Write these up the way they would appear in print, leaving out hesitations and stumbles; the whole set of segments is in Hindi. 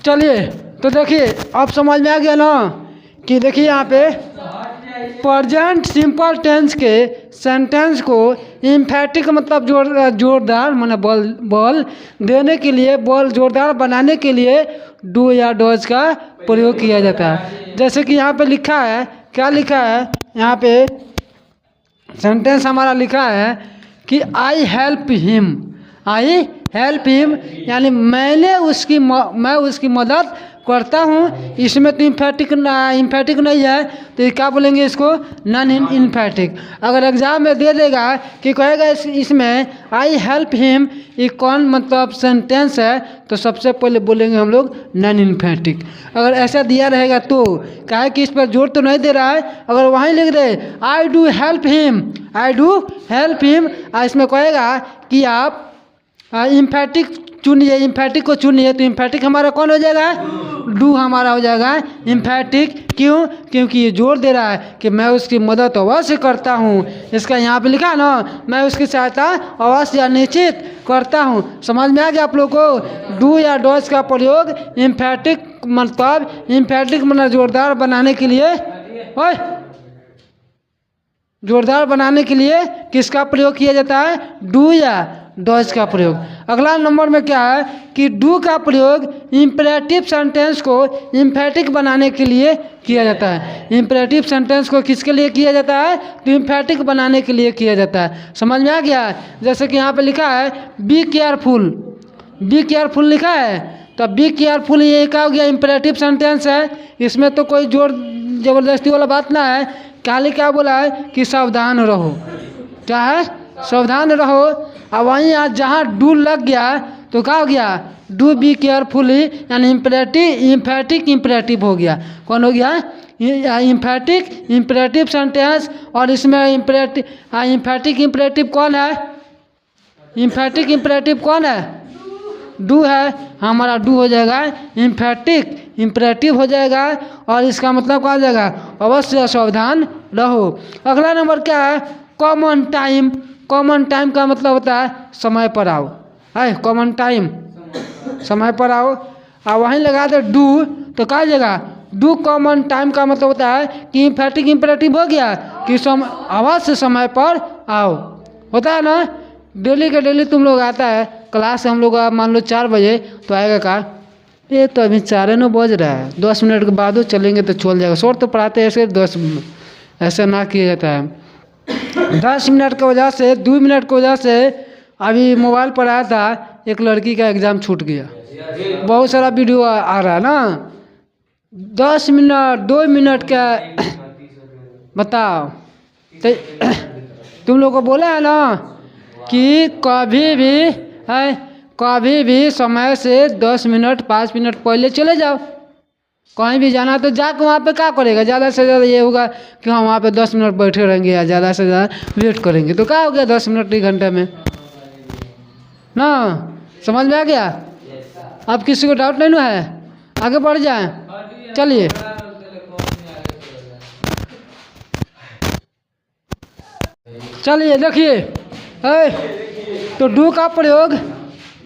चलिए तो देखिए अब समझ में आ गया ना कि देखिए यहाँ पे प्रेजेंट सिंपल टेंस के सेंटेंस को इम्फेटिक मतलब जोरदार माने बल देने के लिए, बल जोरदार बनाने के लिए डू या डज का प्रयोग किया जाता है। जैसे कि यहाँ पे लिखा है, क्या लिखा है यहाँ पे सेंटेंस हमारा लिखा है कि I help him, I help him यानी मैं उसकी मदद करता हूँ। इसमें तो इम्फेटिक नहीं है तो ये क्या बोलेंगे इसको, नॉन इम्फेटिक। अगर एग्जाम में दे देगा कि कहेगा इसमें आई हेल्प हिम ये कौन मतलब सेंटेंस है तो सबसे पहले बोलेंगे हम लोग नॉन इम्फेटिक। अगर ऐसा दिया रहेगा तो क्या है कि इस पर जोर तो नहीं दे रहा है। अगर वहीं लिख दे I do help him, I do help him, इसमें कहेगा कि आप इम्फेटिक चुनिए, इम्फेटिक को चुनिए तो इम्फेटिक हमारा कौन हो जाएगा, डू हमारा हो जाएगा इम्फेटिक। क्यों, क्योंकि ये जोर दे रहा है कि मैं उसकी मदद अवश्य करता हूँ। इसका यहाँ पे लिखा ना, मैं उसकी सहायता अवश्य या निश्चित करता हूँ। समझ में आ गया आप लोग को। डू या डज का प्रयोग इम्फेटिक मतलब जोरदार बनाने के लिए, जोरदार बनाने के लिए किसका प्रयोग किया जाता है, डू या डज का प्रयोग। अगला नंबर में क्या है कि डू का प्रयोग इम्परेटिव सेंटेंस को इम्फेटिक बनाने के लिए किया जाता है। इम्परेटिव सेंटेंस को किसके लिए किया जाता है, तो इम्फेटिक बनाने के लिए किया जाता है। समझ में आ गया। जैसे कि यहाँ पे लिखा है बी केयरफुल, बी केयरफुल लिखा है तो बी केयरफुल ये क्या हो गया, इम्परेटिव सेंटेंस है। इसमें तो कोई जोर जबरदस्ती वाला बात ना है। खाली क्या बोला है कि सावधान रहो, क्या है, सावधान रहो। अब वहीं आज जहाँ डू लग गया तो क्या हो गया, डू बी केयरफुली यानी इम्फेटिक इम्परेटिव हो गया। कौन हो गया, इम्फेटिक इम्परेटिव सेंटेंस। और इसमें इम्फेटिक इम्परेटिव कौन है, इम्फेटिक इम्परेटिव कौन है, डू है। हमारा डू हो जाएगा इम्फेटिक इम्परेटिव हो जाएगा और इसका मतलब क्या हो जाएगा, अवश्य सावधान रहो। अगला नंबर क्या है, कॉमन टाइम। कॉमन टाइम का मतलब होता है समय पर आओ, है कॉमन टाइम, समय पर आओ। और वहीं लगा दे डू तो क्या हो जाएगा, डू कॉमन टाइम का मतलब होता है कि इम्फेटिक इम्परेटिव हो गया कि अवश्य समय पर आओ। होता है ना, डेली के डेली तुम लोग आता है क्लास से, हम लोग मान लो 4 बजे तो आएगा का, ये तो अभी 4:09 बज रहा है, 10 मिनट के बाद चलेंगे तो चल जाएगा। शोर तो पढ़ाते हैं ऐसे 10 ऐसा ना किया जाता है। 10 मिनट की वजह से 2 मिनट की वजह से अभी मोबाइल पर आया था, एक लड़की का एग्ज़ाम छूट गया। बहुत सारा वीडियो आ रहा है ना, 10 मिनट 2 मिनट का बताओ। तो तुम लोग को बोला है ना कि कभी भी समय से 10 मिनट 5 मिनट पहले चले जाओ। कहीं भी जाना तो जाकर वहाँ पे क्या करेगा, ज़्यादा से ज़्यादा ये होगा कि हम वहाँ पे 10 मिनट बैठे रहेंगे या ज़्यादा से ज़्यादा वेट करेंगे तो क्या हो गया 10 मिनट 1 घंटे में ना। समझ में आ गया। अब किसी को डाउट नहीं ना है, आगे बढ़ जाए। चलिए चलिए देखिए तो डू का प्रयोग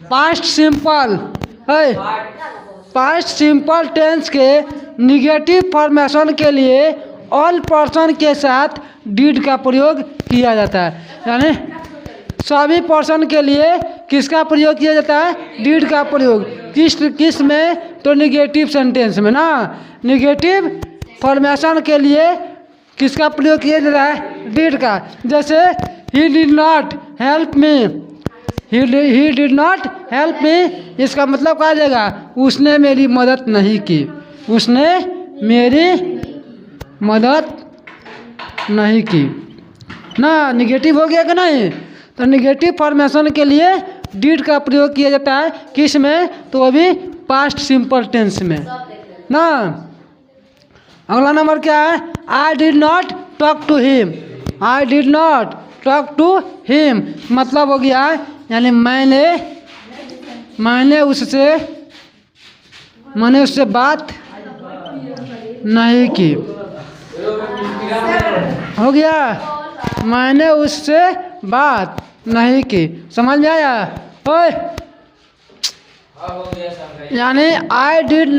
past simple past simple tense के निगेटिव फॉर्मेशन के लिए ऑल पर्सन के साथ डिड का प्रयोग किया जाता है। यानी सभी पर्सन के लिए किसका प्रयोग किया जाता है, डिड का प्रयोग। किस में, तो निगेटिव सेंटेंस में ना, निगेटिव फॉर्मेशन के लिए किसका प्रयोग किया जाता है, डिड का। जैसे he did not help me, he did not help me, इसका मतलब क्या जाएगा, उसने मेरी मदद नहीं की, उसने मेरी मदद नहीं की ना। निगेटिव हो गया कि नहीं। तो निगेटिव फॉर्मेशन के लिए डिड का प्रयोग किया जाता है किस में, तो अभी पास्ट सिंपल टेंस में ना। अगला नंबर क्या है, I did not talk to him. I did not talk to him मतलब हो गया यानी मैंने उससे बात नहीं की। हो गया, मैंने उससे बात नहीं की। समझ में आया। ओए यानी I did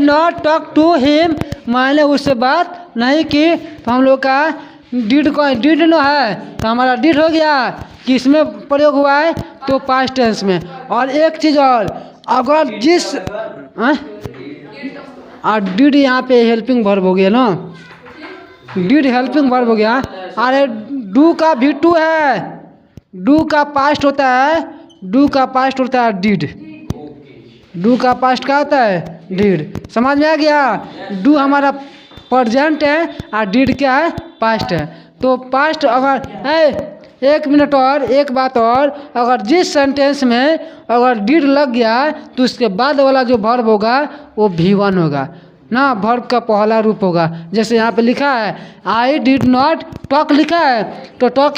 not talk to him, मैंने उससे बात नहीं की। तो हम लोग का डिड नो है तो हमारा डिड हो गया, किस में प्रयोग हुआ है तो पास्ट टेंस में। और एक चीज़ और, अगर जिस डिड यहाँ पे हेल्पिंग वर्ब हो गया ना, डिड हेल्पिंग वर्ब हो गया। अरे डू का भी टू है, डू का पास्ट होता है, डू का पास्ट होता है डिड, डू का पास्ट क्या होता है डिड। समझ में आ गया? डू हमारा प्रेजेंट है और डिड क्या है पास्ट है। तो पास्ट अगर एक मिनट और एक बात और, अगर जिस सेंटेंस में अगर डिड लग गया तो उसके बाद वाला जो वर्ब होगा वो V1 होगा ना, वर्ब का पहला रूप होगा। जैसे यहाँ पे लिखा है आई डिड नॉट टॉक लिखा है तो टॉक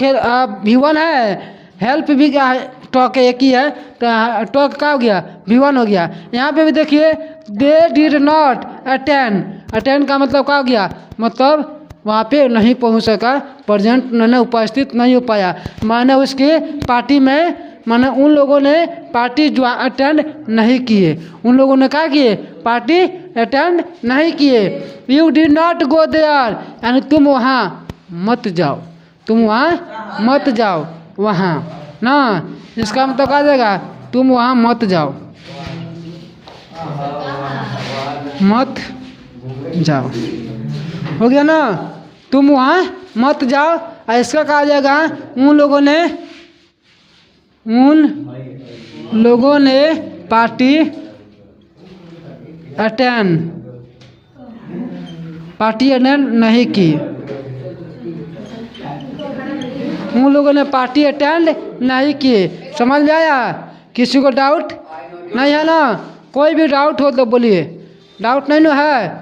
V1 है, हेल्प भी क्या है टॉक एक ही है तो टॉक क्या हो गया V1 हो गया। यहाँ पे भी देखिए they did not attend, attend का मतलब क्या हो गया, मतलब वहाँ पे नहीं पहुँच सका, प्रेजेंट न उपस्थित नहीं हो पाया। माने उसके पार्टी में, माने उन लोगों ने पार्टी जो अटेंड नहीं किए, उन लोगों ने क्या किए पार्टी अटेंड नहीं किए। You did not go there, यानी तुम वहाँ मत जाओ, तुम वहाँ मत जाओ वहाँ ना, इसका मतलब क्या जाएगा तुम वहाँ मत जाओ, मत जाओ हो गया ना, तुम वहाँ मत जाओ। इसका कहा जाएगा उन लोगों ने पार्टी अटेंड नहीं की, उन लोगों ने पार्टी अटेंड नहीं की। समझ में आया? किसी को डाउट नहीं है ना? कोई भी डाउट हो तो बोलिए, डाउट नहीं ना है?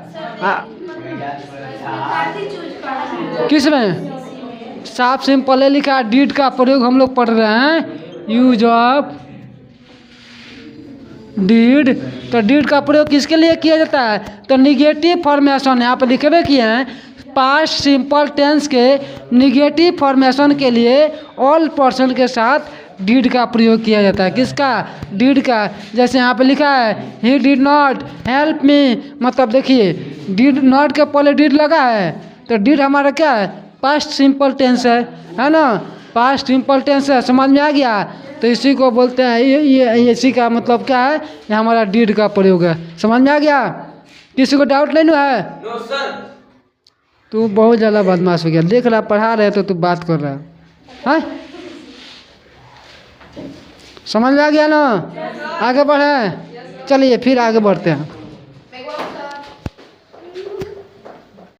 किस में? साफ सिंपल है लिखा, डिड का प्रयोग हम लोग पढ़ रहे हैं, यूज ऑफ डिड। तो डिड का प्रयोग किसके लिए किया जाता है तो निगेटिव फॉर्मेशन, यहाँ पर लिखे हुए किए हैं पास्ट सिंपल टेंस के निगेटिव फॉर्मेशन के लिए ऑल पर्सन के साथ डिड का प्रयोग किया जाता है। किसका? डिड का। जैसे यहाँ पे लिखा है he did not help me, मतलब देखिए डिड नॉट के पहले डिड लगा है तो डिड हमारा क्या है पास्ट सिंपल टेंस है ना, पास्ट सिंपल टेंस है। समझ में आ गया? तो इसी को बोलते हैं, ये इसी का मतलब क्या है, ये हमारा डिड का प्रयोग है। समझ में आ गया? किसी को डाउट नहीं है? No sir. तू बहुत ज़्यादा बदमाश हो गया, देख रहा पढ़ा रहे तो तू बात कर रहा है। समझ में आ गया ना? आगे बढ़े, चलिए फिर आगे बढ़ते हैं।